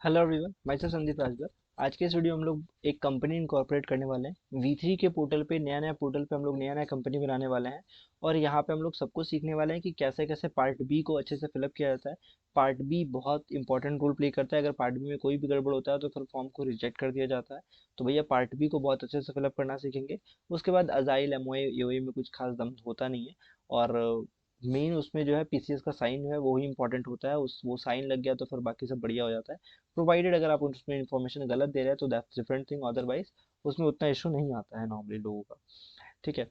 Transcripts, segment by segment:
Hello everyone, मैं से संदीप राजभर। आज के इस वीडियो में हम लोग एक कंपनी इनकॉर्पोरेट करने वाले हैं। वी3 के पोर्टल पे नया पोर्टल पे हम लोग नया कंपनी बनाने वाले हैं। और यहाँ पे हम लोग सबको सीखने वाले हैं कि कैसे कैसे पार्ट बी को अच्छे से फिलअप किया जाता है। पार्ट बी बहुत इंपॉर्टेंट रोल प्ले करता है। अगर पार्ट बी में कोई भी गड़बड़ होता है तो फिर फॉर्म को रिजेक्ट कर दिया जाता है। तो भैया पार्ट बी को बहुत अच्छे से फिलअप करना सीखेंगे। उसके बाद अजाइल एमओए यूए में कुछ खास दम होता नहीं है। और मेन उसमें जो है पीसीएस का साइन जो है वो ही इंपॉर्टेंट होता है। उस वो साइन लग गया तो फिर बाकी सब बढ़िया हो जाता है। प्रोवाइडेड अगर आप उसमें इन्फॉर्मेशन गलत दे रहे हैं तो दैट्स डिफरेंट थिंग, अदरवाइज उसमें उतना इशू नहीं आता है नॉर्मली लोगों का। ठीक है।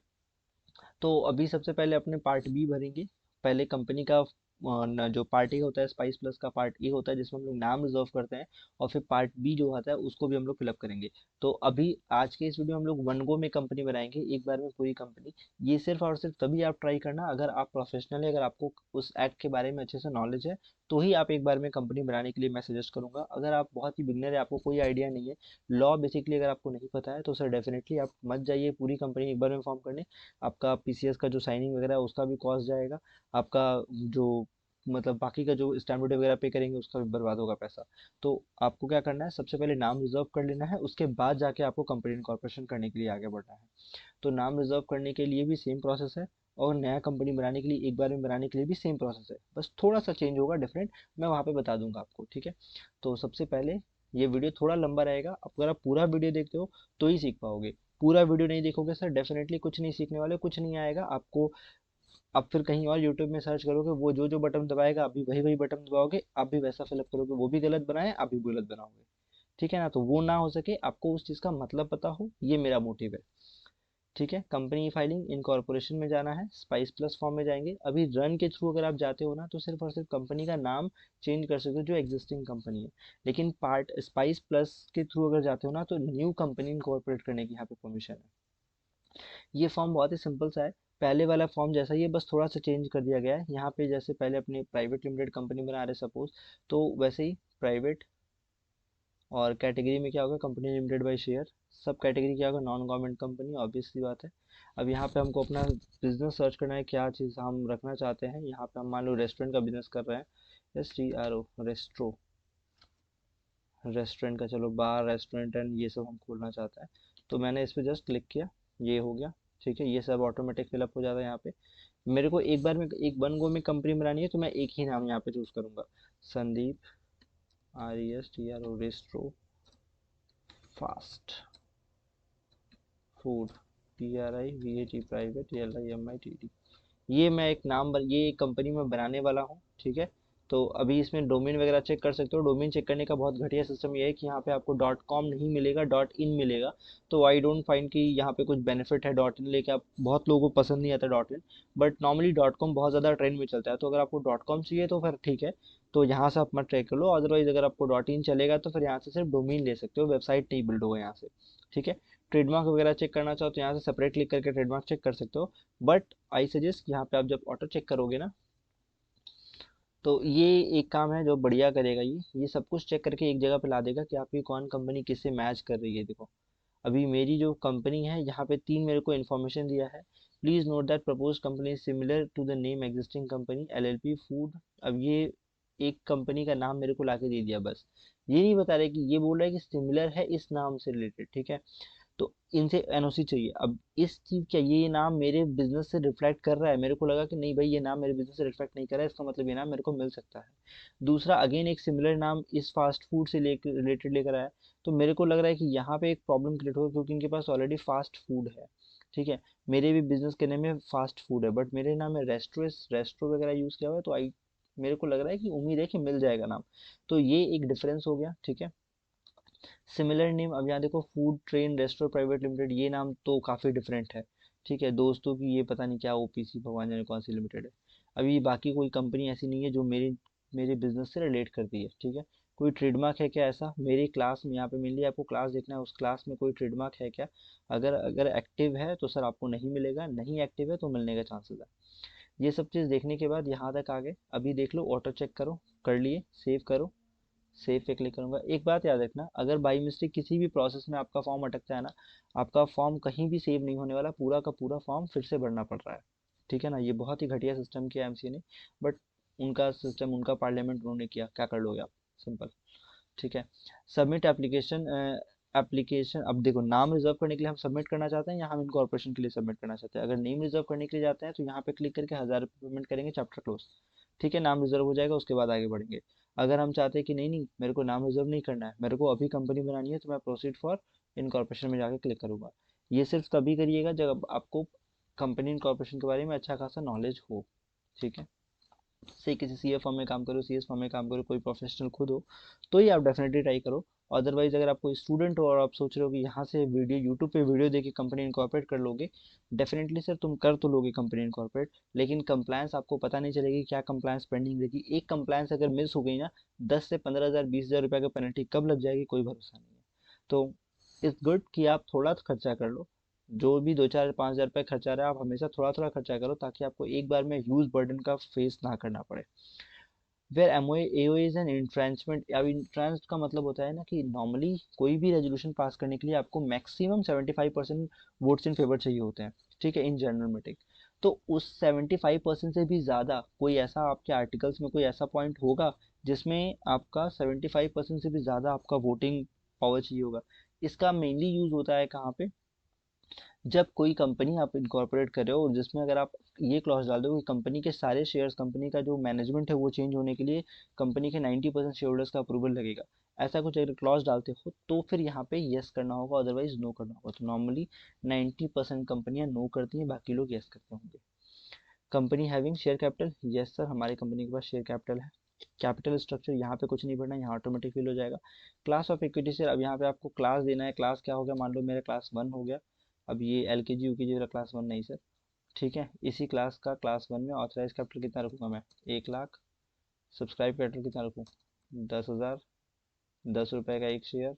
तो अभी सबसे पहले अपने पार्ट बी भरेंगे। पहले कंपनी का जो पार्ट ए होता है, स्पाइस प्लस का पार्ट ए होता है जिसमें हम लोग नाम रिजर्व करते हैं। और फिर पार्ट बी जो होता है उसको भी हम लोग फिलअप करेंगे। तो अभी आज के इस वीडियो में हम लोग वन गो में कंपनी बनाएंगे, एक बार में पूरी कंपनी। ये सिर्फ और सिर्फ तभी आप ट्राई करना अगर आप प्रोफेशनल है, अगर आपको उस एक्ट के बारे में अच्छे से नॉलेज है, तो ही आप एक बार में कंपनी बनाने के लिए मैं सजेस्ट करूंगा। अगर आप बहुत ही बिगनर है, आपको कोई आइडिया नहीं है, लॉ बेसिकली अगर आपको नहीं पता है, तो सर डेफिनेटली आप मत जाइए पूरी कंपनी एक बार में फॉर्म करने। आपका पीसीएस का जो साइनिंग वगैरह है उसका भी कॉस्ट जाएगा। आपका जो मतलब बाकी का जो स्टैम्प ड्यूटी वगैरह पे करेंगे उसका भी बर्बाद होगा पैसा। तो आपको क्या करना है, सबसे पहले नाम रिजर्व कर लेना है, उसके बाद जाके आपको कंपनी इनकॉर्पोरेशन करने के लिए आगे बढ़ना है। तो नाम रिजर्व करने के लिए भी सेम प्रोसेस है। और नया कंपनी बनाने के लिए एक बार में बनाने के लिए भी सेम प्रोसेस है, बस थोड़ा सा चेंज होगा, डिफरेंट। मैं वहाँ पे बता दूंगा आपको, ठीक है। तो सबसे पहले ये वीडियो थोड़ा लंबा रहेगा, अगर आप पूरा वीडियो देखते हो तो ही सीख पाओगे। पूरा वीडियो नहीं देखोगे सर, डेफिनेटली कुछ नहीं सीखने वाले, कुछ नहीं आएगा आपको। आप फिर कहीं और यूट्यूब में सर्च करोगे, वो जो जो बटन दबाएगा आप भी वही वही बटन दबाओगे, आप भी वैसा फिलअप करोगे, वो भी गलत बनाए आप भी गलत बनाओगे। ठीक है ना। तो वो ना हो सके, आपको उस चीज़ का मतलब पता हो, ये मेरा मोटिव है। ठीक है। कंपनी फाइलिंग इनकॉर्पोरेशन में जाना है, स्पाइस प्लस फॉर्म में जाएंगे। अभी रन के थ्रू अगर आप जाते हो ना तो सिर्फ और सिर्फ कंपनी का नाम चेंज कर सकते हो जो एग्जिस्टिंग कंपनी है। लेकिन पार्ट स्पाइस प्लस के थ्रू अगर जाते हो ना तो न्यू कंपनी इनकॉर्पोरेट करने की यहाँ पे परमिशन है। ये फॉर्म बहुत ही सिंपल सा है। पहले वाला फॉर्म जैसा ही है, बस थोड़ा सा चेंज कर दिया गया है। यहाँ पे जैसे पहले अपने प्राइवेट लिमिटेड कंपनी बना रहे सपोज, तो वैसे ही प्राइवेट। और कैटेगरी में क्या होगा, कंपनी लिमिटेड बाय शेयर। सब कैटेगरी क्या होगा, नॉन गवर्नमेंट कंपनी, ऑब्वियस सी बात है। अब यहाँ पे हमको अपना बिजनेस सर्च करना है, क्या चीज़ हम रखना चाहते हैं। यहाँ पे हम मान लो रेस्टोरेंट का बिजनेस कर रहे हैं, STRO, रेस्ट्रो, रेस्टोरेंट का, चलो बार रेस्टोरेंट एंड ये सब हम खोलना चाहते हैं। तो मैंने इस पर जस्ट क्लिक किया, ये हो गया। ठीक है, ये सब ऑटोमेटिक फिलअप हो जाता है यहाँ पे। मेरे को एक बार में एक वन गो में कंपनी बनानी है तो मैं एक ही नाम यहाँ पे चूज करूंगा, Sandeep, RESTRO, restro fast food, PRIVAT private, LIMITD। ये मैं एक नाम ये एक कंपनी में बनाने वाला हूँ, ठीक है। तो अभी इसमें डोमेन वगैरह चेक कर सकते हो। डोमेन चेक करने का बहुत घटिया सिस्टम ये है कि यहाँ पे आपको .com नहीं मिलेगा, .in मिलेगा। तो आई डोंट फाइंड कि यहाँ पे कुछ बेनिफिट है .in लेके। आप बहुत लोगों को पसंद नहीं आता .in, बट नॉर्मली .com बहुत ज़्यादा ट्रेंड में चलता है। तो अगर आपको .com चाहिए तो फिर ठीक है, तो यहाँ से आप मत ट्राई कर लो। अदरवाइज अगर आपको .in चलेगा तो फिर यहाँ से सिर्फ डोमेन ले सकते हो, वेबसाइट नहीं बिल्ड होगा यहाँ से। ठीक है। ट्रेडमार्क वगैरह चेक करना चाहो तो यहाँ से सेपरेट क्लिक करके ट्रेडमार्क चेक कर सकते हो। बट आई सजेस्ट यहाँ पे आप जब ऑटो चेक करोगे ना, तो ये एक काम है जो बढ़िया करेगा। ये सब कुछ चेक करके एक जगह पे ला देगा कि आपकी कौन कंपनी किससे मैच कर रही है। देखो, अभी मेरी जो कंपनी है यहाँ पे तीन मेरे को इन्फॉर्मेशन दिया है। Please note that propose company similar to the name existing company, LLP food. अब ये एक कंपनी का नाम मेरे को लाके दे दिया, बस ये नहीं बता रहे कि, ये बोल रहा है कि सिमिलर है इस नाम से रिलेटेड। ठीक है। तो इनसे एनओसी चाहिए। अब इस चीज क्या ये नाम मेरे बिजनेस से रिफ्लेक्ट कर रहा है, मेरे को लगा कि नहीं भाई ये नाम मेरे बिजनेस से रिफ्लेक्ट नहीं कर रहा है, इसका मतलब ये नाम मेरे को मिल सकता है। दूसरा, अगेन एक सिमिलर नाम इस फास्ट फूड से रिलेटेड लेकर आया। तो मेरे को लग रहा है कि यहाँ पे एक प्रॉब्लम क्रिएट होगा क्योंकि इनके पास ऑलरेडी फास्ट फूड है। ठीक है। मेरे भी बिजनेस के नेम में फास्ट फूड है, बट मेरे नाम में रेस्टो रेस्टो वगैरह यूज किया हुआ है। तो आई मेरे को लग रहा है कि उम्मीद है कि मिल जाएगा नाम। तो ये एक डिफरेंस हो गया। ठीक है। सिमिलर नेम, अब यहाँ देखो, food train restaurant private limited, ये नाम तो काफ़ी डिफरेंट है। ठीक है। दोस्तों की ये पता नहीं क्या OPC, भगवान जाने कौन सी लिमिटेड है। अभी बाकी कोई कंपनी ऐसी नहीं है जो मेरे मेरे बिजनेस से रिलेट करती है। ठीक है। कोई ट्रेडमार्क है क्या ऐसा मेरी क्लास में, यहाँ पे मेनली आपको क्लास देखना है, उस क्लास में कोई ट्रेडमार्क है क्या। अगर अगर एक्टिव है तो सर आपको नहीं मिलेगा, नहीं एक्टिव है तो मिलने का चांसेस है। ये सब चीज़ देखने के बाद यहाँ तक आ गए। अभी देख लो, ऑटो चेक करो, कर लिए, सेव करो। सेव पे क्लिक करूंगा। एक बात याद रखना, अगर बाई मिस्टेक किसी भी प्रोसेस में आपका फॉर्म अटकता है ना, आपका फॉर्म कहीं भी सेव नहीं होने वाला, पूरा का पूरा फॉर्म फिर से भरना पड़ रहा है। ठीक है ना। ये बहुत ही घटिया सिस्टम किया MCA ने, बट उनका सिस्टम, उनका पार्लियामेंट उन्होंने किया, क्या कर लोगे आप, सिंपल। ठीक है। सबमिट एप्लीकेशन, एप्लीकेशन, अब देखो नाम रिजर्व करने के लिए हम सबमिट करना चाहते हैं या हम इनकॉर्पोरेशन के लिए सबमिट करना चाहते हैं। अगर नेम रिजर्व करने के लिए जाते हैं तो यहाँ पे क्लिक करके 1000 रुपये पेमेंट करेंगे, चैप्टर क्लोज। ठीक है, नाम रिजर्व हो जाएगा, उसके बाद आगे बढ़ेंगे। अगर हम चाहते हैं कि नहीं नहीं मेरे को नाम रिजर्व नहीं करना है, मेरे को अभी कंपनी बनानी है, तो मैं प्रोसीड फॉर इनकॉर्पोरेशन में जाकर क्लिक करूंगा। ये सिर्फ तभी करिएगा जब आपको कंपनी इनकॉर्पोरेशन के बारे में अच्छा खासा नॉलेज हो। ठीक है, से किसी सी ए फर्म में काम करो, सी एस फर्म में काम करो, कोई प्रोफेशनल खुद हो, तो ये आप डेफिनेटली ट्राई करो। अदरवाइज अगर आप कोई स्टूडेंट हो और आप सोच रहे हो कि यहाँ से वीडियो यूट्यूब पे वीडियो देख के कंपनी इनकॉर्पोरेट कर लोगे, डेफिनेटली सर तुम कर तो लोगे कंपनी इनकॉर्पोरेट, लेकिन कंप्लायंस आपको पता नहीं चलेगी क्या कंप्लायंस पेंडिंग रहेगी। एक कंप्लायंस अगर मिस हो गई ना, 10 से 15 हज़ार 20 हज़ार रुपये का पेनल्टी कब लग जाएगी कोई भरोसा नहीं है। तो इट्स गुड कि आप थोड़ा तो खर्चा कर लो, जो भी 2 4 5 हज़ार रुपये खर्चा रहा है आप हमेशा थोड़ा थोड़ा खर्चा करो, ताकि आपको एक बार में ह्यूज बर्डन का फेस ना करना पड़े। Where MOA AOA is an entrenchment. अब इंट्रेंच का मतलब होता है ना कि नॉर्मली कोई भी रेजोल्यूशन पास करने के लिए आपको मैक्सिमम 75% वोट्स इन फेवर चाहिए होते हैं। ठीक है, इन जनरल मीटिंग। तो उस 75% से भी ज़्यादा कोई ऐसा आपके आर्टिकल्स में कोई ऐसा पॉइंट होगा जिसमें आपका 75% से भी ज़्यादा आपका वोटिंग पावर चाहिए होगा। इसका मेनली यूज़ होता है कहाँ पे, जब कोई कंपनी आप इनकॉर्पोरेट कर रहे हो और जिसमें अगर आप ये क्लॉज डाल दो कि कंपनी के सारे शेयर्स, कंपनी का जो मैनेजमेंट है वो चेंज होने के लिए कंपनी के 90% शेयर होल्डर्स का अप्रूवल लगेगा, ऐसा कुछ अगर क्लॉज डालते हो तो फिर यहाँ पे यस करना होगा, अदरवाइज नो करना होगा। तो नॉर्मली 90% कंपनियां नो करती हैं, बाकी लोग यस करते होंगे। Company having share capital, yes sir हमारी कंपनी के पास शेयर कैपिटल है। कैपिटल स्ट्रक्चर यहाँ पे कुछ नहीं भरना, यहाँ ऑटोमेटिक फिल हो जाएगा। क्लास ऑफ इक्विटी सर, अब यहाँ पे आपको क्लास देना है, क्लास क्या हो गया, मान लो मेरा क्लास 1 हो गया। अब ये एल के जी यू के जी वाला क्लास 1 नहीं सर। ठीक है, इसी क्लास का क्लास 1 में ऑथराइज कैपिटल कितना रखूँगा मैं, 1 लाख। सब्सक्राइब कैपिटल कितना रखूँ, 10 हज़ार, 10 रुपये का एक शेयर,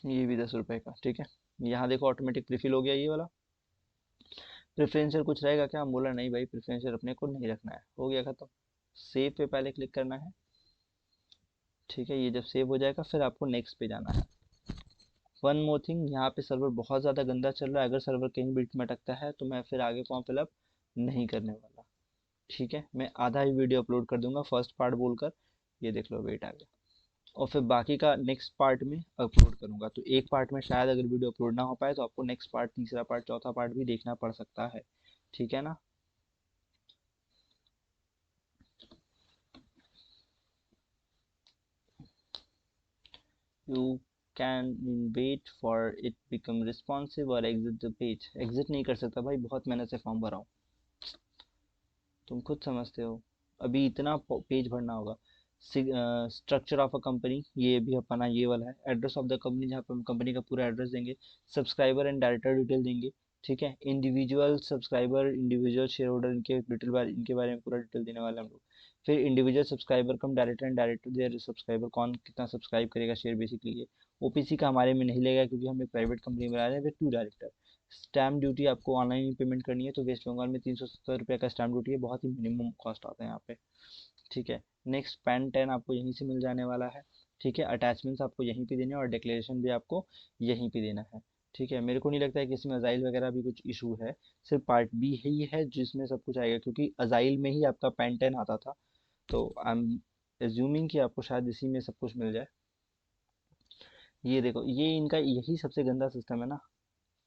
ये भी 10 रुपये का। ठीक है, यहाँ देखो ऑटोमेटिक प्रीफिल हो गया ये वाला। प्रेफरेंशियल कुछ रहेगा क्या, हम बोला नहीं भाई प्रेफरेंशियल अपने को नहीं रखना है, हो गया खत्म। सेव पे पहले क्लिक करना है। ठीक है, ये जब सेव हो जाएगा फिर आपको नेक्स्ट पे जाना है। वन मोर थिंग, यहाँ पे सर्वर बहुत ज़्यादा गंदा चल रहा है, अगर सर्वर कहीं बीच में अटकता है तो मैं फिर आगे फॉर्म फिलअप नहीं करने वाला। ठीक है, मैं आधा ही वीडियो अपलोड कर दूंगा फर्स्ट पार्ट बोलकर, ये देख लो वेट आ गया, और फिर बाकी का नेक्स्ट पार्ट में अपलोड करूंगा। तो एक पार्ट में शायद अगर वीडियो अपलोड ना हो पाए तो आपको नेक्स्ट पार्ट, तीसरा पार्ट, चौथा पार्ट भी देखना पड़ सकता है। ठीक है ना। You can wait for it become responsive और एग्जिट द पेज। एग्जिट नहीं कर सकता भाई, बहुत मेहनत से फॉर्म भरा हूँ, तुम खुद समझते हो। अभी इतना पेज भरना होगा। स्ट्रक्चर ऑफ अ कंपनी, ये भी अपना ये वाला है। एड्रेस ऑफ द कंपनी, जहाँ पे हम कंपनी का पूरा एड्रेस देंगे। सब्सक्राइबर एंड डायरेक्टर डिटेल देंगे। ठीक है, individual subscriber, individual share holder, इनके डिटेल बारे, इनके बारे में पूरा डिटेल देने वाले हम लोग। फिर individual subscriber cum director and director their subscriber, कौन कितना सब्सक्राइब करेगा शेयर बेसिकली ये। ओपीसी का हमारे में नहीं लेगा क्योंकि हम एक प्राइवेट कंपनी बना रहे हैं। फिर 2 डायरेक्टर। स्टैम्प ड्यूटी आपको ऑनलाइन ही पेमेंट करनी है, तो वेस्ट बंगाल में 370 रुपये का स्टैम्प ड्यूटी है, बहुत ही मिनिमम कॉस्ट आता है यहाँ पे। ठीक है, नेक्स्ट पैन 10 आपको यहीं से मिल जाने वाला है। ठीक है, अटैचमेंट्स आपको यहीं पे देने हैं और डिक्लेरेशन भी आपको यहीं पे देना है। ठीक है, मेरे को नहीं लगता है कि इसमें अजाइल वगैरह भी कुछ इशू है, सिर्फ पार्ट बी ही है जिसमें सब कुछ आएगा, क्योंकि अजाइल में ही आपका पैन 10 आता था। तो आई एम एज्यूमिंग कि आपको शायद इसी में सब कुछ मिल जाए। ये देखो, ये इनका यही सबसे गंदा सिस्टम है ना,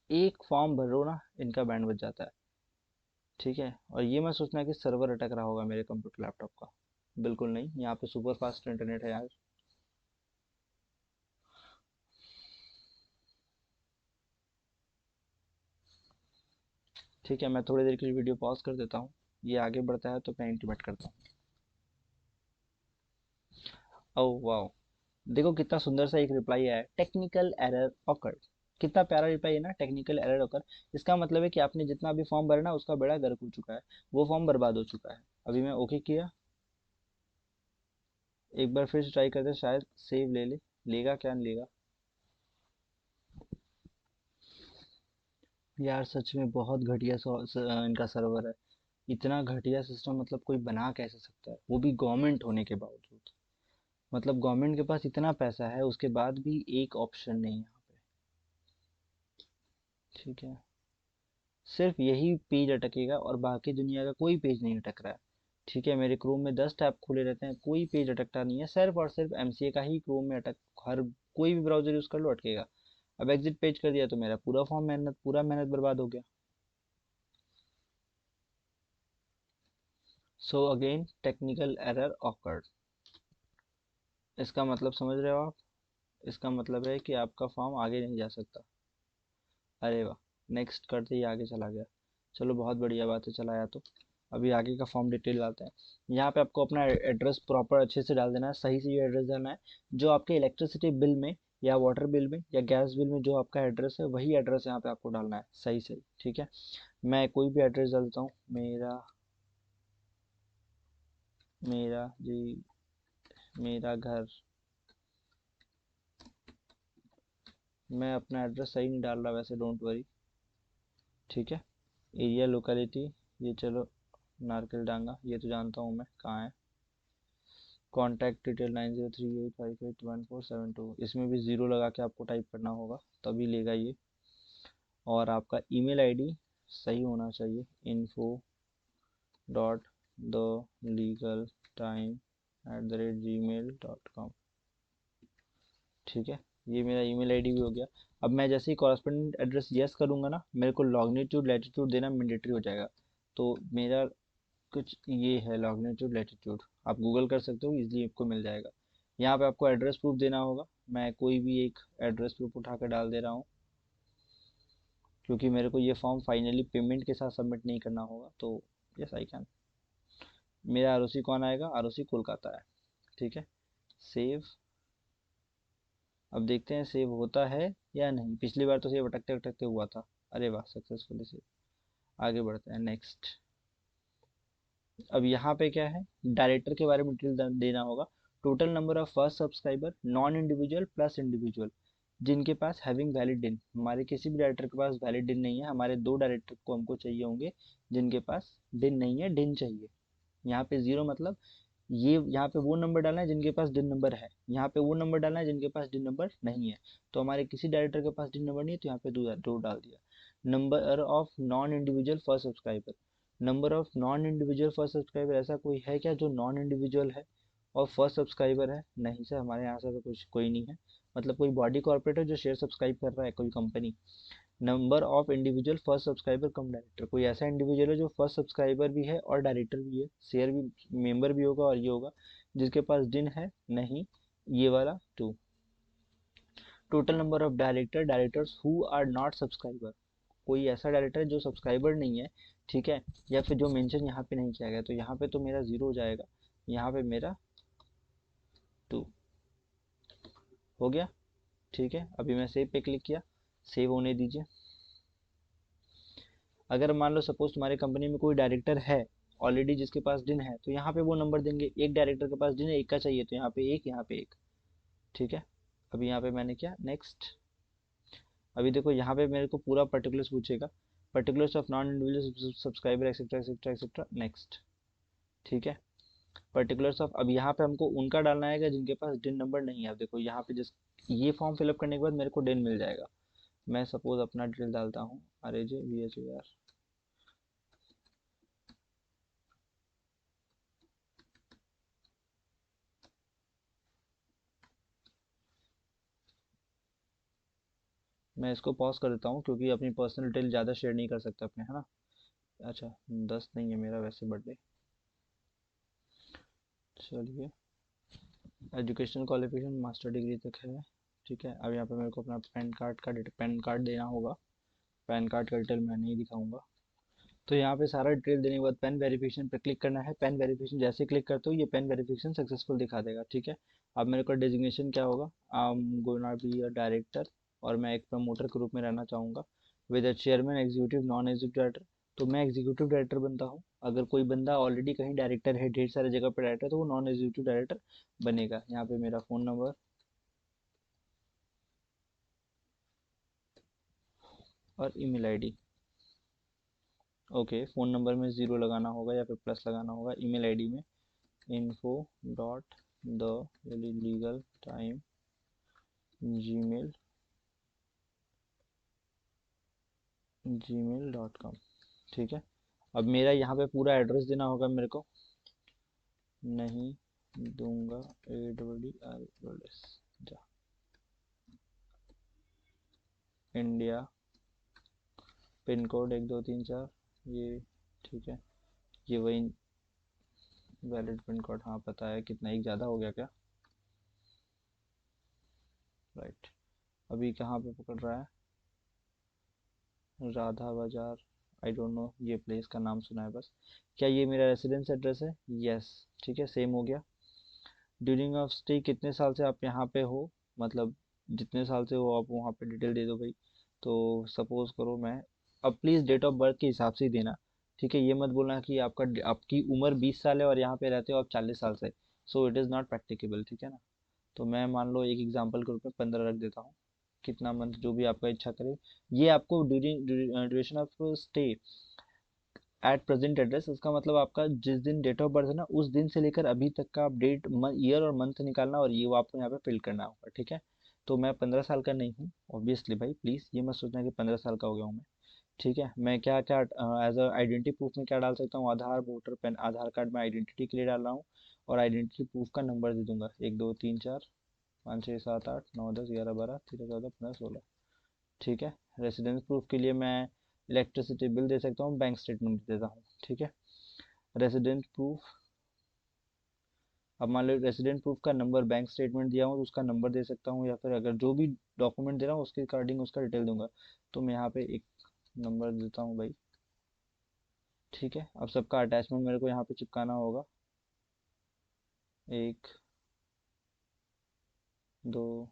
एक फॉर्म भरो ना इनका बैंड बच जाता है। ठीक है, और ये मैं सोचना कि सर्वर अटक रहा होगा मेरे कंप्यूटर लैपटॉप का, बिल्कुल नहीं, यहाँ पे सुपर फास्ट इंटरनेट है यार। ठीक है, मैं थोड़ी देर के लिए वीडियो पॉज कर देता हूँ, ये आगे बढ़ता है तो मैं इंटीमेट करता हूँ। ओह वाह, देखो कितना सुंदर सा एक रिप्लाई आया है, टेक्निकल एरर ऑकर। कितना प्यारा रिप्लाई है ना, टेक्निकल एरर ऑकर। इसका मतलब है कि आपने जितना भी फॉर्म भरा ना उसका बेड़ा गर्क हो चुका है, वो फॉर्म बर्बाद हो चुका है। अभी मैं ओके किया, एक बार फिर से ट्राई करते हैं, शायद सेव ले ले, लेगा क्या नहीं लेगा। यार सच में बहुत घटिया इनका सर्वर है। इतना घटिया सिस्टम मतलब कोई बना कैसे सकता है, वो भी गवर्नमेंट होने के बावजूद। मतलब गवर्नमेंट के पास इतना पैसा है उसके बाद भी एक ऑप्शन नहीं यहाँ पे। ठीक है, सिर्फ यही पेज अटकेगा और बाकी दुनिया का कोई पेज नहीं अटक रहा है। ठीक है, मेरे क्रोम में 10 टैब खुले रहते हैं, कोई पेज अटकता नहीं है, सिर्फ और सिर्फ एमसीए का ही क्रोम में अटक, हर कोई भी ब्राउजर यूज कर लो अटकेगा। अब एग्जिट पेज कर दिया तो मेरा पूरा फॉर्म मेहनत, पूरा मेहनत बर्बाद हो गया। So again technical error awkward. इसका मतलब समझ रहे हो आप? इसका मतलब है कि आपका फॉर्म आगे नहीं जा सकता। अरे वाह, नेक्स्ट करते ही आगे चला गया। चलो बहुत बढ़िया बात है, चला आया तो। अभी आगे का फॉर्म डिटेल डालते हैं। यहाँ पे आपको अपना एड्रेस प्रॉपर अच्छे से डाल देना है, सही से ये एड्रेस डालना है। जो आपके इलेक्ट्रिसिटी बिल में या वाटर बिल में या गैस बिल में जो आपका एड्रेस है, वही एड्रेस यहाँ पे आपको डालना है सही सही, ठीक है। मैं कोई भी एड्रेस डालता हूँ, मेरा मेरा जी, मेरा घर। मैं अपना एड्रेस सही नहीं डाल रहा वैसे, डोंट वरी, ठीक है। एरिया लोकेलिटी, ये चलो नारकल डांगा, ये तो जानता हूँ मैं कहाँ है। कॉन्टैक्ट डिटेल 9038581472, इसमें भी ज़ीरो लगा के आपको टाइप करना होगा, तभी लेगा ये। और आपका ईमेल आईडी सही होना चाहिए, info.thelegaltime@gmail.com, ठीक है। ये मेरा ईमेल आईडी भी हो गया। अब मैं जैसे ही कॉरेस्पोंडेंट एड्रेस यस करूँगा ना, मेरे को लॉन्गिट्यूड लैटिट्यूड देना मैंडेटरी हो जाएगा। तो मेरा कुछ ये है लॉन्गिट्यूड लैटिट्यूड, आप गूगल कर सकते हो, इजीली आपको मिल जाएगा। यहाँ पे आपको एड्रेस प्रूफ देना होगा, मैं कोई भी एक एड्रेस प्रूफ उठा कर डाल दे रहा हूँ, क्योंकि मेरे को ये फॉर्म फाइनली पेमेंट के साथ सबमिट नहीं करना होगा, तो यस आई कैन। मेरा आरओसी कौन आएगा? आरओसी कोलकाता है, ठीक है। सेव। अब देखते हैं सेव होता है या नहीं, पिछली बार तो सेव अटकते अटकते हुआ था। अरे वाह, सक्सेसफुली सेव। आगे बढ़ते हैं, नेक्स्ट। अब यहाँ पे क्या है, डायरेक्टर के बारे में डिटेल देना होगा। Total number of first subscriber non individual plus individual जिनके पास हैविंग वैलिड दिन, हमारे किसी भी डायरेक्टर के पास वैलिड दिन नहीं है, हमारे दो डायरेक्टर को हमको चाहिए होंगे जिनके पास दिन नहीं है, दिन चाहिए। यहाँ पे जीरो मतलब ये, यहाँ पे वो नंबर डालना है जिनके पास दिन नंबर है, यहाँ पे वो नंबर डालना है जिनके पास दिन नंबर नहीं है। तो हमारे किसी डायरेक्टर के पास दिन नंबर नहीं है, तो यहाँ पे दो डाल दिया। Number of non individual first subscriber, number of non individual first subscriber, ऐसा कोई है क्या जो नॉन इंडिविजुअल है और फर्स्ट सब्सक्राइबर है? नहीं सर, हमारे यहाँ से तो कुछ कोई नहीं है। मतलब कोई बॉडी कॉर्पोरेट है जो शेयर सब्सक्राइब कर रहा है, कोई company. Number of individual first subscriber cum director, कोई ऐसा इंडिविजुअल है जो फर्स्ट सब्सक्राइबर भी है और डायरेक्टर भी है, शेयर भी, मेंबर भी होगा, और ये होगा जिसके पास दिन है नहीं, ये वाला two. Total number of directors who are not subscriber, कोई ऐसा डायरेक्टर है जो सब्सक्राइबर नहीं है, ठीक है, या फिर जो मेंशन यहाँ पे नहीं किया गया, तो यहाँ पे तो मेरा जीरो हो जाएगा, यहाँ पे मेरा टू हो गया, ठीक है। अभी मैं सेव पे क्लिक किया, सेव होने दीजिए। अगर मान लो सपोज तुम्हारी कंपनी में कोई डायरेक्टर है ऑलरेडी जिसके पास दिन है, तो यहाँ पे वो नंबर देंगे, एक डायरेक्टर के पास दिन है, एक का चाहिए, तो यहाँ पे एक, यहाँ पे एक, ठीक है। अभी यहाँ पे मैंने किया नेक्स्ट। अभी देखो यहाँ पे मेरे को पूरा पर्टिकुलर्स पूछेगा, particulars of non individual subscriber etcetera etcetera etcetera, next, ठीक है। पर्टिकुलर्स ऑफ, अब यहाँ पे हमको उनका डालना है जिनके पास डिन नंबर नहीं है। अब देखो यहाँ पे जिस, ये फॉर्म फिलअप करने के बाद मेरे को डिन मिल जाएगा। मैं सपोज अपना डिटेल डालता हूँ, अरे जे वी एच यार, मैं इसको पॉज कर देता हूँ क्योंकि अपनी पर्सनल डिटेल ज़्यादा शेयर नहीं कर सकता अपने, है ना। अच्छा, 10 नहीं है मेरा वैसे बर्थडे। चलिए, एजुकेशन क्वालिफिकेशन मास्टर डिग्री तक है, ठीक है। अब यहाँ पे मेरे को अपना पैन कार्ड देना होगा। पैन कार्ड का डिटेल मैं नहीं दिखाऊंगा। तो यहाँ पे सारा डिटेल देने के बाद पेन वेरिफिकेशन पे क्लिक करना है। पेन वेरिफिकेशन जैसे क्लिक करते हो ये पेन वेरिफिकेशन सक्सेसफुल दिखा देगा, ठीक है। अब मेरे को डेजिग्नेशन क्या होगा, I am gonna be a director, और मैं एक प्रमोटर के रूप में रहना चाहूँगा with a chairman executive non executive director. तो मैं एग्जीक्यूटिव डायरेक्टर बनता हूँ। अगर कोई बंदा ऑलरेडी कहीं डायरेक्टर है, ढेर सारी जगह पर डायरेक्टर, तो वो नॉन एग्जीक्यूटिव डायरेक्टर बनेगा। यहाँ पे मेरा फ़ोन नंबर और email ID, okay. Phone number में ज़ीरो लगाना होगा या फिर प्लस लगाना होगा। ईमेल आईडी में info.the.legaltime@gmail.com, ठीक है। अब मेरा यहाँ पे पूरा एड्रेस देना होगा मेरे को, नहीं दूंगा, AWS जा। इंडिया, पिन कोड 1234, ये ठीक है। ये वही वैलिड पिन कोड, हाँ पता है। कितना एक ज़्यादा हो गया क्या? राइट। अभी कहाँ पे पकड़ रहा है? राधा बाजार, आई डोंट नो, ये प्लेस का नाम सुना है बस। क्या ये मेरा रेसिडेंस एड्रेस है? यस। ठीक है, सेम हो गया। ड्यूरिंग ऑफ स्टे कितने साल से आप यहाँ पे हो, मतलब जितने साल से हो आप वहाँ पे डिटेल दे दो भाई। तो सपोज करो मैं, अब प्लीज़ डेट ऑफ बर्थ के हिसाब से ही देना। ठीक है, ये मत बोलना कि आपकी उम्र 20 साल है और यहाँ पे रहते हो आप 40 साल से। So it is not practicable, ठीक है ना। तो मैं मान लो एक एग्जांपल के रूप में 15 रख देता हूँ। कितना मंथ जो भी आपका इच्छा करे। ये आपको during duration of stay at present address, इसका मतलब आपका जिस दिन डेट ऑफ बर्थ है ना, उस दिन से लेकर अभी तक का आप डेट, ईयर और मंथ निकालना, और ये वो आपको यहाँ पे फिल करना होगा, ठीक है। तो मैं 15 साल का नहीं हूँ ऑब्वियसली भाई, प्लीज़ ये मत सोचना कि 15 साल का हो गया हूँ मैं। ठीक है, मैं क्या क्या एज अ आइडेंटिटी प्रूफ में क्या डाल सकता हूँ? आधार, वोटर, पेन, आधार कार्ड में आइडेंटिटी के लिए डाल रहा हूँ। और आइडेंटिटी प्रूफ का नंबर दे दूंगा, 1 2 3 4 5 6 7 8 9 10 11 12 13 14 15 16। ठीक है। रेसिडेंस प्रूफ के लिए मैं इलेक्ट्रिसिटी बिल दे सकता हूँ, बैंक स्टेटमेंट दे देता हूँ, ठीक है। रेसिडेंट प्रूफ, अब मान लो रेसिडेंट प्रूफ का नंबर, बैंक स्टेटमेंट दिया हूँ तो उसका नंबर दे सकता हूँ, या फिर अगर जो भी डॉक्यूमेंट दे रहा हूँ उसके अकॉर्डिंग उसका डिटेल दूंगा। तो मैं यहाँ पे एक नंबर देता हूँ भाई। ठीक है, अब सबका अटैचमेंट मेरे को यहाँ पे चिपकाना होगा। 1 2।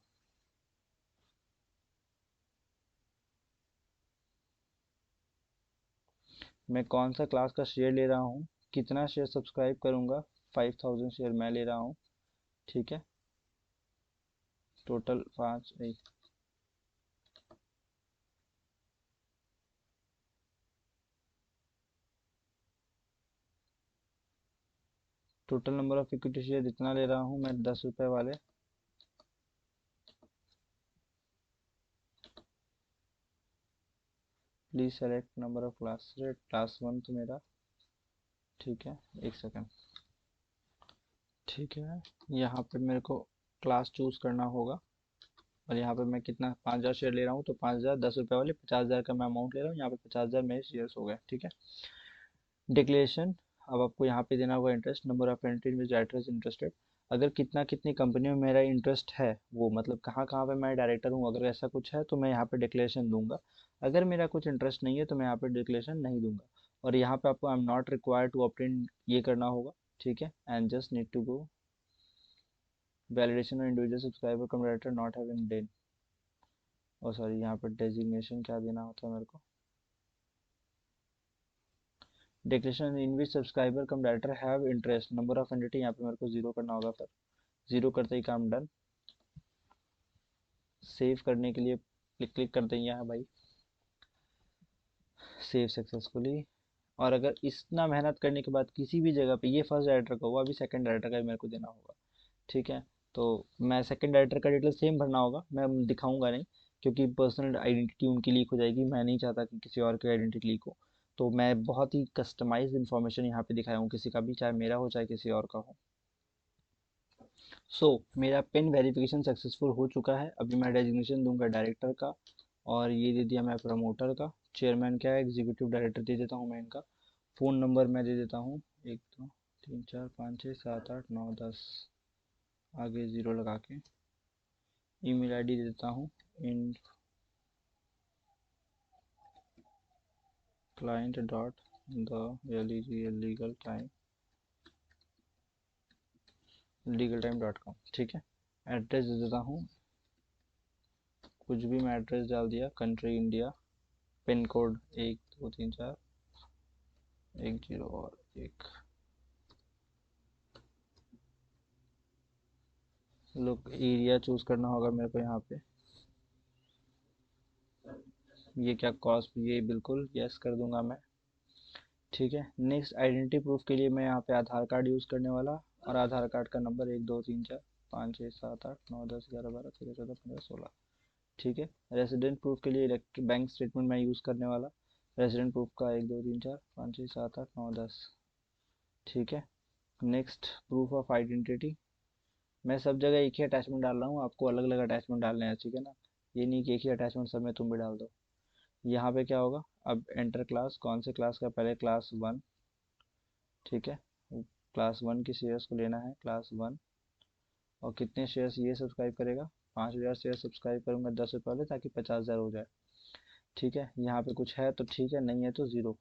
मैं कौन सा क्लास का शेयर ले रहा हूँ, कितना शेयर सब्सक्राइब करूँगा, 5000 शेयर मैं ले रहा हूँ। ठीक है, total 5। Total number of equity share इतना ले रहा हूँ मैं, 10 रुपए वाले। Please select number of class, class 1 तो मेरा। ठीक है, एक सेकेंड। ठीक है, यहाँ पे मेरे को क्लास चूज करना होगा। और यहाँ पे मैं कितना, 5000 शेयर ले रहा हूँ, तो 5000 10 रुपए वाले, 50,000 का मैं अमाउंट ले रहा हूँ, यहाँ पे 50,000 मेरे शेयर्स हो गए, ठीक है। डिक्लेरेशन, अब आपको यहाँ पे देना होगा interest, number of entry which director is interested. अगर कितना कितनी कंपनी में मेरा इंटरेस्ट है, वो मतलब कहाँ कहाँ पे मैं डायरेक्टर हूँ, अगर ऐसा कुछ है तो मैं यहाँ पे डिक्लेरेशन दूंगा। अगर मेरा कुछ इंटरेस्ट नहीं है तो मैं यहाँ पे डिक्लेरेशन नहीं दूंगा। और यहाँ पे आपको I am not required to obtain ये करना होगा। ठीक है, and just need to go validation और individual subscriber cum director not having DIN, और सॉरी यहाँ पर डेजिग्नेशन क्या देना होता है मेरे को। Declaration in which subscriber cum director have interest, number of entity यहाँ पे मेरे को जीरो करना होगा। फिर जीरो करते ही काम डन। सेव करने के लिए क्लिक क्लिक कर देंगे यहाँ भाई, सेव सक्सेसफुली। और अगर इतना मेहनत करने के बाद किसी भी जगह पे ये फर्स्ट डायरेक्टर का हुआ, अभी सेकंड डायरेक्टर का भी मेरे को देना होगा। ठीक है, तो मैं सेकंड डायरेक्टर का डिटेल सेम भरना होगा, मैं दिखाऊंगा नहीं, क्योंकि पर्सनल आइडेंटिटी उनकी लीक हो जाएगी, मैं नहीं चाहता कि किसी और की आइडेंटिटी लीक हो। तो मैं बहुत ही कस्टमाइज्ड इन्फॉर्मेशन यहाँ पे दिखाया हूँ किसी का भी, चाहे मेरा हो चाहे किसी और का हो। सो मेरा पिन वेरिफिकेशन सक्सेसफुल हो चुका है। अभी मैं डेजिग्नेशन दूंगा डायरेक्टर का, और ये दे दिया मैं प्रमोटर का। चेयरमैन क्या है, एग्जीक्यूटिव डायरेक्टर दे देता हूँ मैं इनका। फ़ोन नंबर मैं दे देता हूँ, 1 2 3 4 5 6 7 8 9 10, आगे ज़ीरो लगा के। ईमेल आईडी दे देता हूँ, in client dot the legal time, legaltime.com। ठीक है, एड्रेस दे देता हूँ, कुछ भी मैं एड्रेस डाल दिया, कंट्री इंडिया, पिन कोड 1 2 3 4 1 0 और 1। लोग एरिया चूज करना होगा मेरे को यहाँ पे। ये क्या कॉस्ट, ये बिल्कुल यस कर दूंगा मैं। ठीक है, नेक्स्ट आइडेंटिटी प्रूफ के लिए मैं यहाँ पे आधार कार्ड यूज़ करने वाला। और आधार कार्ड का नंबर 1 2 3 4 5 6 7 8 9 10 11 12 13 14 15 16। ठीक है, रेजिडेंट प्रूफ के लिए इलेक्ट्रिक बैंक स्टेटमेंट मैं यूज़ करने वाला। रेजिडेंट प्रूफ का 1 2 3 4 5 6 7 8 9 10। ठीक है, नेक्स्ट, प्रूफ ऑफ आइडेंटिटी। मैं सब जगह एक ही अटैचमेंट डाल रहा हूँ, आपको अलग अलग अटैचमेंट डालने हैं, ठीक है ना। ये नहीं कि एक ही अटैचमेंट सब में तुम भी डाल दो। यहाँ पे क्या होगा, अब एंटर क्लास, कौन से क्लास का, पहले क्लास वन, ठीक है। क्लास वन की शेयर्स को लेना है, क्लास वन। और कितने शेयर्स ये सब्सक्राइब करेगा, 5,000 शेयर सब्सक्राइब करूंगा 10 रुपये वाले, ताकि 50,000 हो जाए, ठीक है। यहाँ पे कुछ है तो ठीक है, नहीं है तो zero.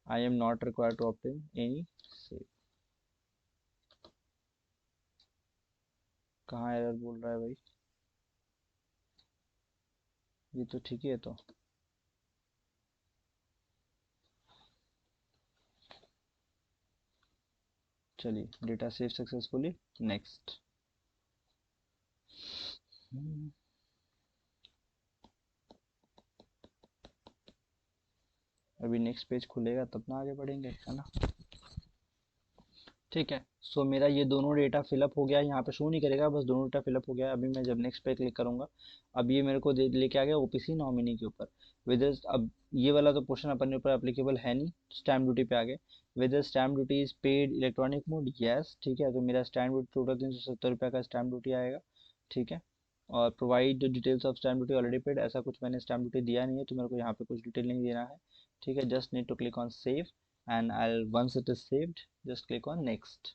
I am not required to obtain any save. कहाँ एरर बोल रहा है भाई, ये तो ठीक ही है तो। चलिए, डेटा सेव सक्सेसफुली, नेक्स्ट। अभी नेक्स्ट पेज खुलेगा तब ना आगे बढ़ेंगे, है ना। ठीक है, सो मेरा ये दोनों डेटा फिलअप हो गया, यहाँ पे शो नहीं करेगा, बस दोनों डेटा फिलअप हो गया। अभी मैं जब नेक्स्ट पे क्लिक करूंगा, अब ये मेरे को लेके आ गया ओपीसी नॉमिनी के ऊपर। विद अब ये वाला तो पोर्शन अपने ऊपर एप्लीकेबल है नहीं, स्टैम्प ड्यूटी पे आ गए। With stamp duty is paid electronic mode, yes, ठीक है। तो मेरा स्टैम्प ड्यूटी टोटल 370 रुपये का स्टैम्प ड्यूटी आएगा, ठीक है। और provide details of stamp duty already paid, ऐसा कुछ मैंने स्टैम्प ड्यूटी दिया नहीं है, तो मेरे को यहाँ पे कुछ डिटेल नहीं देना है, ठीक है। Just need to click on save, and I once it is saved, just click on next.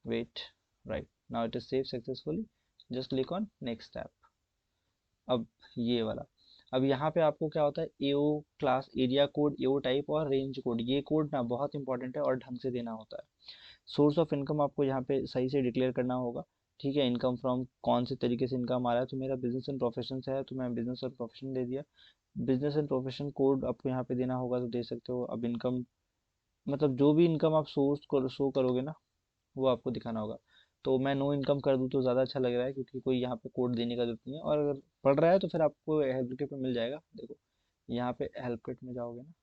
Wait, right, now it is saved successfully, just click on next tab. अब ये वाला, अब यहाँ पे आपको क्या होता है, एओ क्लास, एरिया कोड, एओ टाइप और रेंज कोड, ये कोड ना बहुत इंपॉर्टेंट है और ढंग से देना होता है। सोर्स ऑफ इनकम आपको यहाँ पे सही से डिक्लेयर करना होगा, ठीक है। इनकम फ्रॉम, कौन से तरीके से इनकम आ रहा है, तो मेरा बिजनेस एंड प्रोफेशन से है, तो मैं बिजनेस और प्रोफेशन दे दिया। बिजनेस एंड प्रोफेशन कोड आपको यहाँ पे देना होगा, तो दे सकते हो। अब इनकम, मतलब जो भी इनकम आप सोर्स को शो करोगे ना, वो आपको दिखाना होगा। तो मैं नो इनकम कर दूँ तो ज़्यादा अच्छा लग रहा है, क्योंकि कोई यहाँ पे कोड देने का जरूरत नहीं है। और अगर पढ़ रहा है तो फिर आपको हेल्प किट पे मिल जाएगा, देखो यहाँ पे हेल्प किट में जाओगे ना।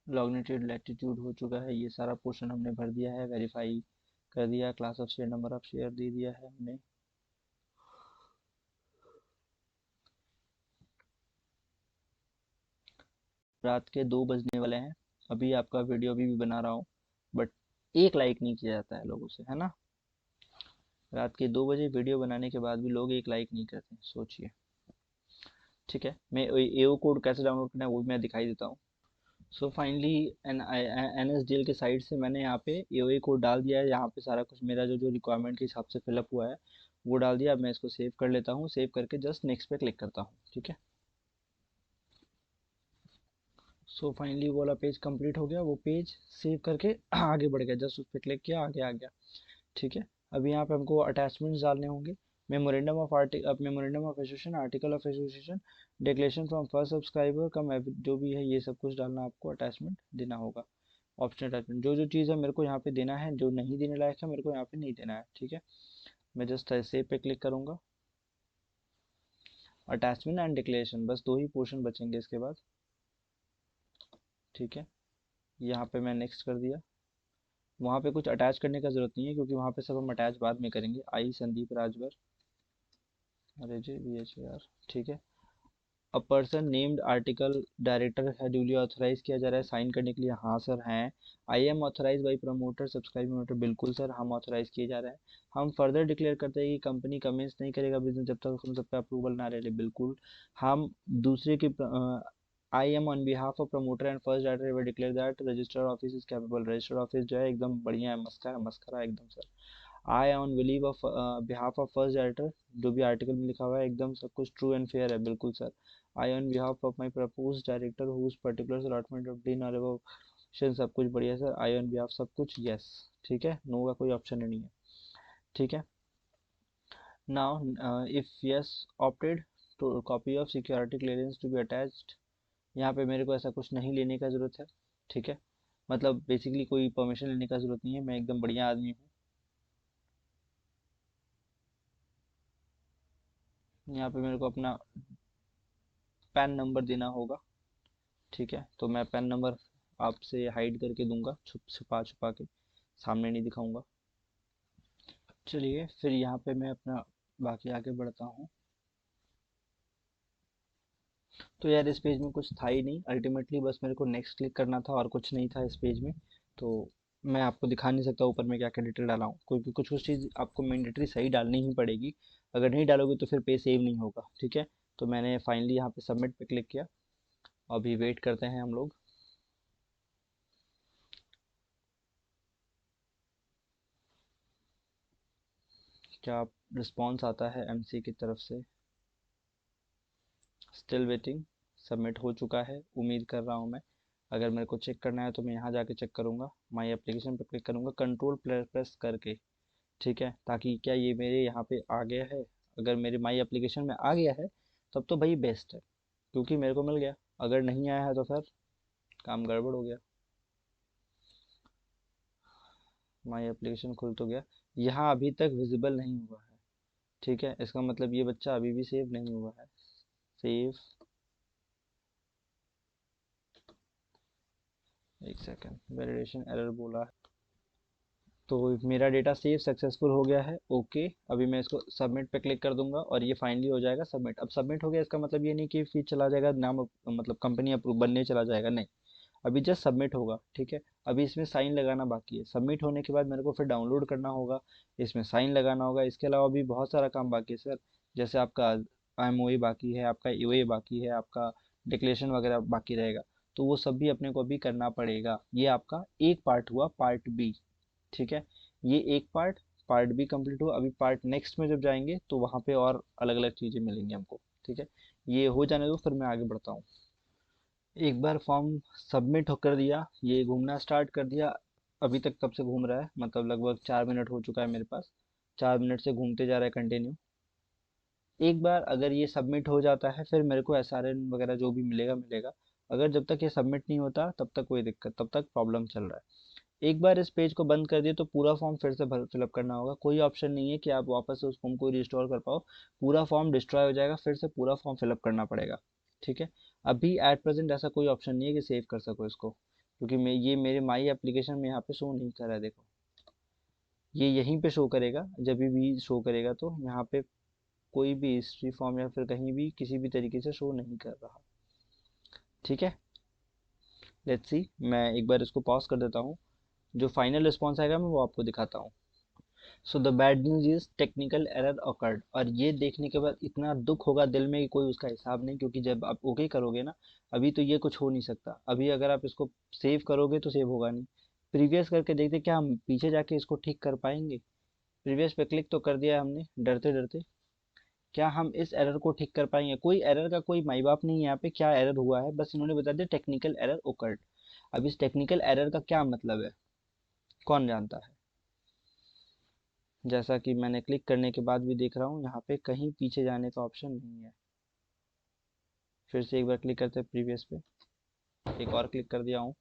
लॉन्गिट्यूड लैटिट्यूड हो चुका है, ये सारा पोर्शन हमने भर दिया है, वेरीफाई कर दिया, class of share, number of share दे दिया है हमने। रात के 2 बजने वाले हैं, अभी आपका वीडियो अभी भी बना रहा हूँ, बट एक लाइक नहीं किया जाता है लोगों से, है ना। रात के 2 बजे वीडियो बनाने के बाद भी लोग एक लाइक नहीं करते, सोचिए। ठीक है, मैं एओ कोड कैसे डाउनलोड करना है वो भी मैं दिखाई देता हूँ। So finally N S D L के साइड से मैंने यहाँ पे एओए कोड डाल दिया है, यहाँ पे सारा कुछ मेरा जो जो रिक्वायरमेंट के हिसाब से फिलअप हुआ है वो डाल दिया। अब मैं इसको सेव कर लेता हूँ, सेव करके जस्ट नेक्स्ट पे क्लिक करता हूँ, ठीक है। सो फाइनली वो वाला पेज कंप्लीट हो गया, वो पेज सेव करके आगे बढ़ गया, जस्ट उस पर क्लिक किया, आगे आ गया, ठीक है। अभी यहाँ पे हमको अटैचमेंट्स डालने होंगे। Memorandum of association, article of association, declaration from first subscriber cum जो भी है ये सब कुछ डालना, आपको अटैचमेंट देना होगा। ऑप्शन अटैचमेंट, जो जो चीज़ है मेरे को यहाँ पे देना है, जो नहीं देने लायक है मेरे को यहाँ पे नहीं देना है, ठीक है। मैं जस्ट सेव पे क्लिक करूंगा। अटैचमेंट एंड डिक्लेरेशन, बस दो ही पोर्शन बचेंगे इसके बाद, ठीक है। यहाँ पे मैं नेक्स्ट कर दिया। वहाँ पे कुछ अटैच करने का जरूरत नहीं है, क्योंकि वहाँ पे सब हम अटैच बाद में करेंगे। आई संदीप राजभर, अरे जी बी एच आर, ठीक है। A person named article director है ड्यूली ऑथराइज किया जा रहा है साइन करने के लिए, हाँ सर हैं। I am authorise by promoter subscribe promoter, बिल्कुल सर, हम ऑथराइज किए जा रहे हैं। हम फर्दर डिक्लेयर करते हैं कि कंपनी कमेंस नहीं करेगा बिजनेस जब तक हम सबका अप्रूवल ना रहे, बिल्कुल। हम दूसरे के, I am on behalf of promoter and first director we declare that registered office is capable, registered office जो है एकदम बढ़िया है, मस्का मस्करा एकदम sir. I on believe of behalf of first director, जो भी आर्टिकल में लिखा हुआ है एकदम सब कुछ ट्रू एंड फेयर है, बिल्कुल sir. I on behalf of my propose director whose particular allotment of DIN और ऑप्शन, सब कुछ बढ़िया सर। आई ऑन बिहाफ सब कुछ यस, ठीक है, नो का कोई ऑप्शन नहीं है, ठीक है। Now if yes opted to copy of security clearance to be attached, यहाँ पे मेरे को ऐसा कुछ नहीं लेने का ज़रूरत है, ठीक है। मतलब बेसिकली कोई परमिशन लेने का ज़रूरत नहीं है, मैं एकदम बढ़िया आदमी हूँ। यहाँ पे मेरे को अपना पैन नंबर देना होगा, ठीक है। तो मैं पैन नंबर आपसे हाइड करके दूंगा, छुपा छुपा के, सामने नहीं दिखाऊंगा। चलिए फिर यहाँ पे मैं अपना बाकी आगे बढ़ता हूँ। तो यार इस पेज में कुछ था ही नहीं अल्टीमेटली, बस मेरे को नेक्स्ट क्लिक करना था और कुछ नहीं था इस पेज में। तो मैं आपको दिखा नहीं सकता ऊपर में क्या क्या डिटेल डाला हूँ, क्योंकि कुछ कुछ चीज़ आपको मैंडेटरी सही डालनी ही पड़ेगी। अगर नहीं डालोगे तो फिर पे सेव नहीं होगा, ठीक है। तो मैंने फाइनली यहाँ पे सबमिट पे क्लिक किया। अभी वेट करते हैं हम लोग। क्या रिस्पॉन्स आता है एमसी की तरफ से? Still waiting. सबमिट हो चुका है, उम्मीद कर रहा हूँ मैं। अगर मेरे को चेक करना है तो मैं यहाँ जाके चेक करूँगा, माई एप्लीकेशन पे क्लिक करूँगा कंट्रोल प्रेस करके, ठीक है, ताकि क्या ये मेरे यहाँ पे आ गया है। अगर मेरे माई एप्लीकेशन में आ गया है तब तो भाई बेस्ट है, क्योंकि मेरे को मिल गया। अगर नहीं आया है तो फिर काम गड़बड़ हो गया। माई एप्लीकेशन खुल तो गया, यहाँ अभी तक विजिबल नहीं हुआ है, ठीक है, इसका मतलब ये बच्चा अभी भी सेव नहीं हुआ है। सेव, एक सेकेंड, वैलिडेशन एरर बोला है। तो मेरा डेटा सेव सक्सेसफुल हो गया है, ओके। अभी मैं इसको सबमिट पे क्लिक कर दूंगा और ये फाइनली हो जाएगा सबमिट। अब सबमिट हो गया, इसका मतलब ये नहीं कि फिर चला जाएगा नाम, मतलब कंपनी अप्रूव बनने चला जाएगा, नहीं। अभी जस्ट सबमिट होगा, ठीक है। अभी इसमें साइन लगाना बाकी है, सबमिट होने के बाद मेरे को फिर डाउनलोड करना होगा, इसमें साइन लगाना होगा। इसके अलावा भी बहुत सारा काम बाकी है सर, जैसे आपका एमओए बाकी है, आपका ईओए बाकी है, आपका डिक्लेरेशन वगैरह बाकी रहेगा। तो वो सब भी अपने को अभी करना पड़ेगा। ये आपका एक पार्ट हुआ, पार्ट बी, ठीक है। ये एक पार्ट, पार्ट बी कंप्लीट हुआ। अभी पार्ट नेक्स्ट में जब जाएंगे तो वहाँ पे और अलग अलग चीज़ें मिलेंगी हमको, ठीक है। ये हो जाने दो, फिर मैं आगे बढ़ता हूँ। एक बार फॉर्म सबमिट कर दिया, ये घूमना स्टार्ट कर दिया। अभी तक कब से घूम रहा है, मतलब लगभग 4 मिनट हो चुका है मेरे पास। 4 मिनट से घूमते जा रहा है कंटिन्यू। एक बार अगर ये सबमिट हो जाता है फिर मेरे को एसआरएन वगैरह जो भी मिलेगा मिलेगा। अगर जब तक ये सबमिट नहीं होता तब तक कोई दिक्कत, तब तक प्रॉब्लम चल रहा है। एक बार इस पेज को बंद कर दिए तो पूरा फॉर्म फिर से फिलअप करना होगा। कोई ऑप्शन नहीं है कि आप वापस से उस फॉर्म को रिस्टोर कर पाओ। पूरा फॉर्म डिस्ट्रॉय हो जाएगा, फिर से पूरा फॉर्म फिलअप करना पड़ेगा, ठीक है। अभी एट प्रेजेंट ऐसा कोई ऑप्शन नहीं है कि सेव कर सको इसको, क्योंकि मैं ये मेरे माई एप्लीकेशन में यहाँ पे शो नहीं कर रहा है, देखो। ये यहीं पे शो करेगा, जब भी शो करेगा तो यहाँ पे कोई भी हिस्ट्री फॉर्म या फिर कहीं भी किसी भी तरीके से शो नहीं कर रहा, ठीक है। लेट्स सी, मैं एक बार इसको पॉज कर देता हूँ। जो फाइनल रिस्पॉन्स आएगा मैं वो आपको दिखाता हूँ। So the bad news is technical error awkward. और ये देखने के बाद इतना दुख होगा दिल में कि कोई उसका हिसाब नहीं, क्योंकि जब आप ओके करोगे ना, अभी तो ये कुछ हो नहीं सकता। अभी अगर आप इसको सेव करोगे तो सेव होगा नहीं। प्रीवियस करके देखते क्या हम पीछे जाके इसको ठीक कर पाएंगे। प्रीवियस पे क्लिक तो कर दिया है हमने डरते डरते, क्या हम इस एरर को ठीक कर पाएंगे? कोई एरर का कोई माई बाप नहीं है यहाँ पे। क्या एरर हुआ है, बस इन्होंने बता दिया टेक्निकल एरर ओकर्ड। अब इस टेक्निकल एरर का क्या मतलब है, कौन जानता है। जैसा कि मैंने क्लिक करने के बाद भी देख रहा हूँ यहाँ पे कहीं पीछे जाने का ऑप्शन नहीं है। फिर से एक बार क्लिक करते हैं प्रीवियस पे, एक और क्लिक कर दिया हूँ।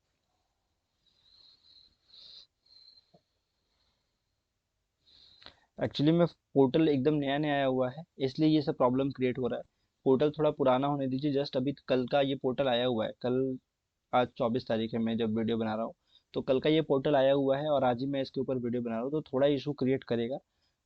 एक्चुअली में पोर्टल एकदम नया नया आया हुआ है, इसलिए ये सब प्रॉब्लम क्रिएट हो रहा है। पोर्टल थोड़ा पुराना होने दीजिए, जस्ट अभी कल का ये पोर्टल आया हुआ है, कल। आज 24 तारीख है, मैं जब वीडियो बना रहा हूँ तो कल का ये पोर्टल आया हुआ है और आज ही मैं इसके ऊपर वीडियो बना रहा हूँ, तो थोड़ा इशू क्रिएट करेगा।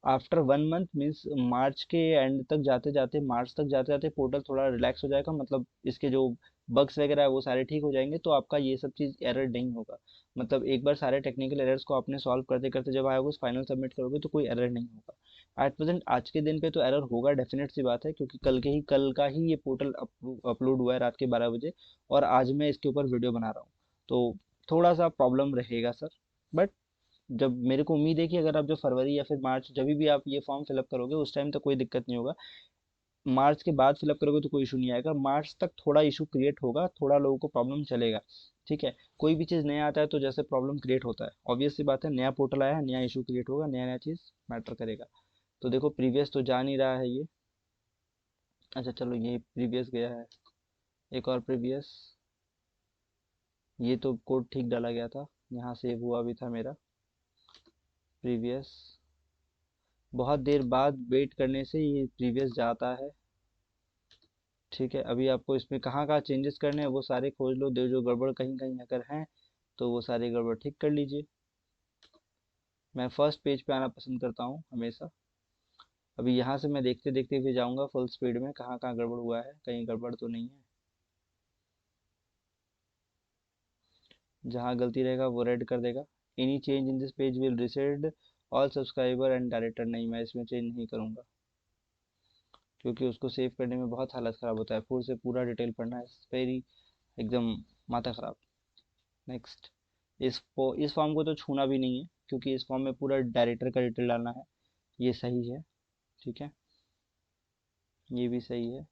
आफ्टर 1 मंथ मीन्स मार्च के एंड तक जाते जाते, मार्च तक जाते जाते पोर्टल थोड़ा रिलैक्स हो जाएगा, मतलब इसके जो बग्स वगैरह है वो सारे ठीक हो जाएंगे, तो आपका ये सब चीज़ एरर नहीं होगा। मतलब एक बार सारे टेक्निकल एरर्स को आपने सॉल्व करते करते जब आएगा फाइनल सबमिट करोगे तो कोई एरर नहीं होगा। एट प्रेजेंट आज के दिन पे तो एरर होगा, डेफिनेट सी बात है, क्योंकि कल का ही ये पोर्टल अपलोड हुआ है रात के 12 बजे, और आज मैं इसके ऊपर वीडियो बना रहा हूँ। तो थोड़ा सा प्रॉब्लम रहेगा सर, बट जब मेरे को उम्मीद है कि अगर आप जो फरवरी या फिर मार्च जब भी आप ये फॉर्म फिलअप करोगे उस टाइम तक कोई दिक्कत नहीं होगा। मार्च के बाद फिलअप करोगे तो कोई इशू नहीं आएगा, मार्च तक थोड़ा इशू क्रिएट होगा, थोड़ा लोगों को प्रॉब्लम चलेगा, ठीक है। कोई भी चीज़ नया आता है तो जैसे प्रॉब्लम क्रिएट होता है, ऑब्वियस सी बात है, नया पोर्टल आया है, नया इशू क्रिएट होगा, नया नया चीज़ मैटर करेगा। तो देखो प्रीवियस तो जा नहीं रहा है ये। अच्छा चलो, ये प्रीवियस गया है, एक और प्रीवियस। ये तो कोड ठीक डाला गया था, यहाँ सेव हुआ भी था मेरा प्रीवियस। बहुत देर बाद वेट करने से ये प्रीवियस जाता है, ठीक है। अभी आपको इसमें कहाँ कहाँ चेंजेस करने हैं वो सारे खोज लो, जो जो गड़बड़ कहीं कहीं अगर हैं तो वो सारी गड़बड़ ठीक कर लीजिए। मैं फर्स्ट पेज पे आना पसंद करता हूँ हमेशा। अभी यहाँ से मैं देखते देखते भी जाऊँगा फुल स्पीड में, कहाँ कहाँ गड़बड़ हुआ है, कहीं गड़बड़ तो नहीं है। जहाँ गलती रहेगा वो रेड कर देगा। Any change in this page will reset all subscriber and director. नहीं, मैं इसमें चेंज नहीं करूँगा, क्योंकि उसको सेव करने में बहुत हालत ख़राब होता है। फिर से पूरा डिटेल पढ़ना है, वेरी एकदम माथा ख़राब। नेक्स्ट। इस फॉर्म को तो छूना भी नहीं है, क्योंकि इस फॉर्म में पूरा डायरेक्टर का डिटेल डालना है। ये सही है, ठीक है, ये भी सही है।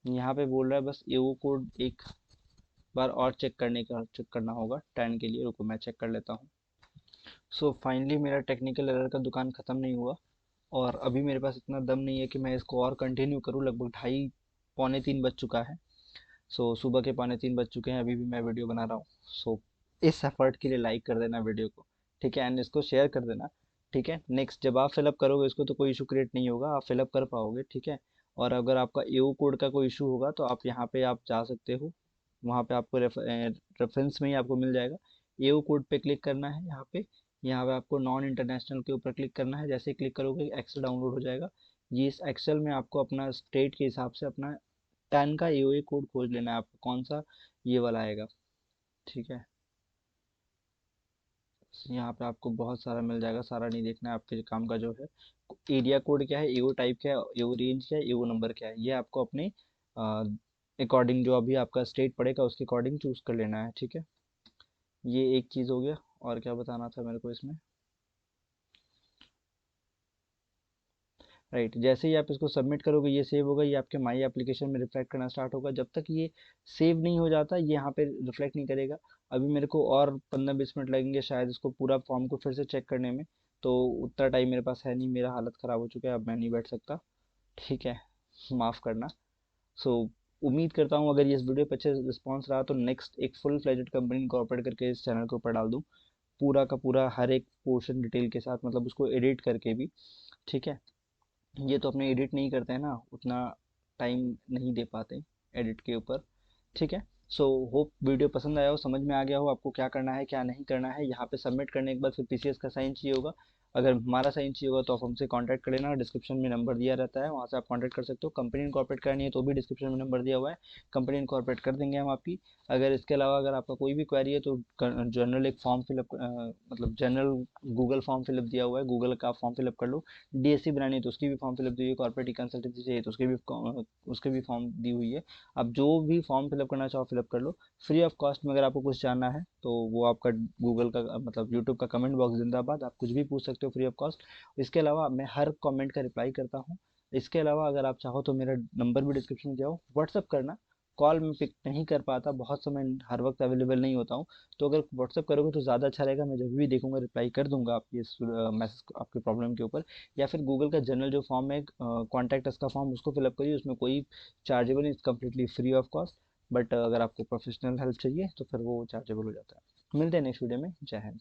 यहाँ पे बोल रहा है बस एओ कोड एक बार और चेक करना होगा 10 के लिए। रुको मैं चेक कर लेता हूँ। सो फाइनली मेरा टेक्निकल एरर का दुकान ख़त्म नहीं हुआ, और अभी मेरे पास इतना दम नहीं है कि मैं इसको और कंटिन्यू करूँ। लगभग ढाई पौने तीन बज चुका है। सो सुबह के पौने तीन बज चुके हैं, अभी भी मैं वीडियो बना रहा हूँ। सो इस एफर्ट के लिए लाइक कर देना वीडियो को, ठीक है, एंड इसको शेयर कर देना, ठीक है। नेक्स्ट जब आप फिलअप करोगे इसको तो कोई इशू क्रिएट नहीं होगा, आप फिलअप कर पाओगे, ठीक है। और अगर आपका एओ कोड का कोई इशू होगा तो आप यहाँ पे आप जा सकते हो, वहाँ पे आपको रेफरेंस में ही आपको मिल जाएगा। एओ कोड पे क्लिक करना है यहाँ पे आपको नॉन इंटरनेशनल के ऊपर क्लिक करना है। जैसे क्लिक करोगे एक्सेल डाउनलोड हो जाएगा। ये इस एक्सेल में आपको अपना स्टेट के हिसाब से अपना 10 का एओए कोड खोज लेना है आपको, कौन सा ये वाला आएगा, ठीक है। यहाँ पे आपको बहुत सारा मिल जाएगा, सारा नहीं देखना है, आपके काम का जो है एरिया कोड क्या है, एओ टाइप क्या है, एओ रेंज क्या है, एओ नंबर क्या है, ये आपको अपने अकॉर्डिंग जो अभी आपका स्टेट पड़ेगा उसके अकॉर्डिंग चूज कर लेना है, ठीक है। ये एक चीज़ हो गया। और क्या बताना था मेरे को इसमें, राइट। जैसे ही आप इसको सबमिट करोगे ये सेव होगा, ये आपके माई एप्लीकेशन में रिफ्लेक्ट करना स्टार्ट होगा। जब तक ये सेव नहीं हो जाता ये यहाँ पे रिफ्लेक्ट नहीं करेगा। अभी मेरे को और 15-20 मिनट लगेंगे शायद इसको पूरा फॉर्म को फिर से चेक करने में, तो उतना टाइम मेरे पास है नहीं, मेरा हालत ख़राब हो चुका है, अब मैं नहीं बैठ सकता, ठीक है, माफ़ करना। सो उम्मीद करता हूँ अगर ये इस वीडियो पे अच्छे रिस्पॉन्स रहा तो नेक्स्ट एक फुल फ्लेजेड कंपनी इनकॉर्पोरेट करके इस चैनल के ऊपर डाल दूँ, पूरा का पूरा हर एक पोर्शन डिटेल के साथ, मतलब उसको एडिट करके भी, ठीक है। ये तो अपने एडिट नहीं करते हैं ना, उतना टाइम नहीं दे पाते एडिट के ऊपर, ठीक है। सो होप वीडियो पसंद आया हो, समझ में आ गया हो आपको क्या करना है क्या नहीं करना है। यहाँ पे सबमिट करने के बाद फिर पीसीएस का साइन चाहिए होगा। अगर हमारा साइन चाहिए होगा तो आप हमसे कांटेक्ट कर लेना, डिस्क्रिप्शन में नंबर दिया रहता है, वहाँ से आप कांटेक्ट कर सकते हो। कंपनी इनकॉर्पोरेट करनी है तो भी डिस्क्रिप्शन में नंबर दिया हुआ है, कंपनी इनकॉर्पोरेट कर देंगे हम आपकी। अगर इसके अलावा अगर आपका कोई भी क्वेरी है तो जनरल एक फॉर्म फिलअप, मतलब जनरल गूगल फॉर्म फिलअप दिया हुआ है, गूगल का फॉर्म फिलअप कर लो। डीएससी बनानी है तो उसकी भी फॉर्म फिलअप दी हुई है, कॉर्पोरेट कंसल्टेंसी चाहिए तो उसके भी फॉर्म दी हुई है। आप जो भी फॉर्म फिलअप करना चाहो फिलअप कर लो, फ्री ऑफ कॉस्ट में। अगर आपको कुछ जानना है तो वो आपका गूगल का मतलब यूट्यूब का कमेंट बॉक्स जिंदाबाद, आप कुछ भी पूछ सकते हो फ्री ऑफ कॉस्ट। इसके अलावा मैं हर कमेंट का रिप्लाई करता हूँ। इसके अलावा अगर आप चाहो तो मेरा नंबर भी डिस्क्रिप्शन में जाओ, व्हाट्सअप करना। कॉल में पिक नहीं कर पाता, बहुत समय हर वक्त अवेलेबल नहीं होता हूँ, तो अगर व्हाट्सअप करोगे तो ज़्यादा अच्छा रहेगा। मैं जब भी देखूंगा रिप्लाई कर दूंगा आपकी इस मैसेज आपके प्रॉब्लम के ऊपर। या फिर गूगल का जनरल जो फॉर्म है कॉन्टैक्ट अस का फॉर्म, उसको फिलअप करिए, उसमें कोई चार्जेबल नहीं, completely free of cost. But अगर आपको प्रोफेशनल हेल्प चाहिए तो फिर वो चार्जेबल हो जाता है। मिलते हैं नेक्स्ट वीडियो में। जय हिंद।